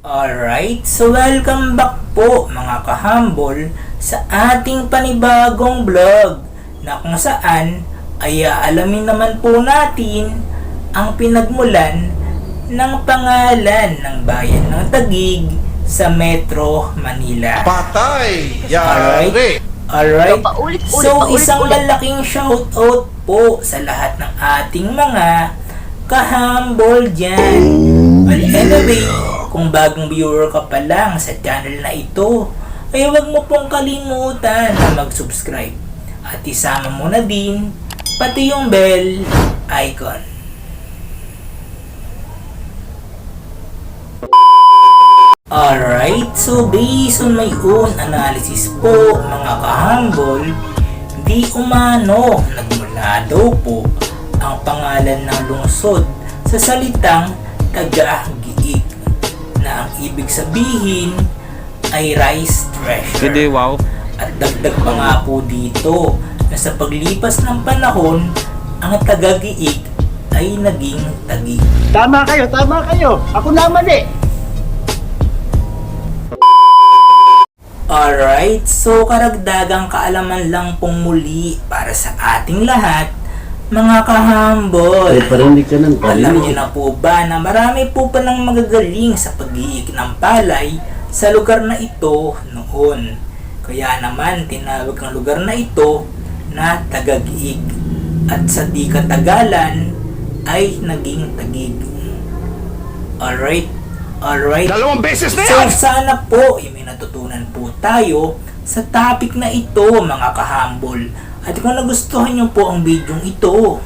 Alright, so welcome back po mga kahambol sa ating panibagong vlog na kung saan ay aalamin naman po natin ang pinagmulan ng pangalan ng bayan ng Taguig sa Metro Manila. Patay! Yari! Alright, so isang malaking shoutout po sa lahat ng ating mga kahambol dyan. Well, anyway, kung bagong viewer ka pa lang sa channel na ito, ay huwag mo pong kalimutan na mag-subscribe at isama mo na din pati yung bell icon. Alright, so based on my own analysis po mga kahambol, di umano nagmula daw po ang pangalan ng lungsod sa salitang Taga-Giig na ang ibig sabihin ay rice treasure. Hindi, wow. At dagdag pa nga po dito na sa paglipas ng panahon, ang Taga-Giig ay naging Taguig. Tama kayo. Ako naman eh. Alright, so karagdagang kaalaman lang pong muli para sa ating lahat, mga kahambol. Alam niyo na po ba na marami po palang magagaling sa pag-iik ng palay sa lugar na ito noon. Kaya naman tinawag ang lugar na ito na Taga-Giig at sa di katagalan ay naging Taguig. Alright. Dalawang beses na So yan! sana po ay may natutunan po tayo sa topic na ito mga kahambol. At kung nagustuhan nyo po ang video ito,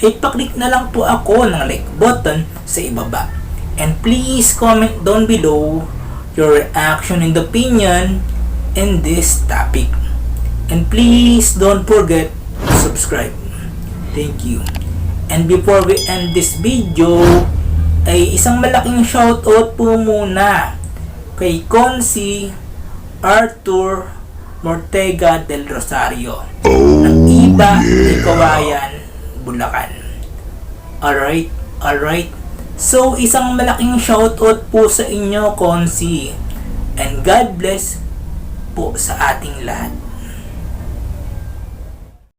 ay paklik na lang po ako ng like button sa ibaba. And please comment down below your reaction and opinion in this topic. And please don't forget to subscribe. Thank you. And before we end this video, ay isang malaking shoutout po muna kay Consi Arthur Mortega del Rosario ng Iba ni Kawayan, Bulacan. Alright. So isang malaking shoutout po sa inyo, Consi, and God bless po sa ating lahat.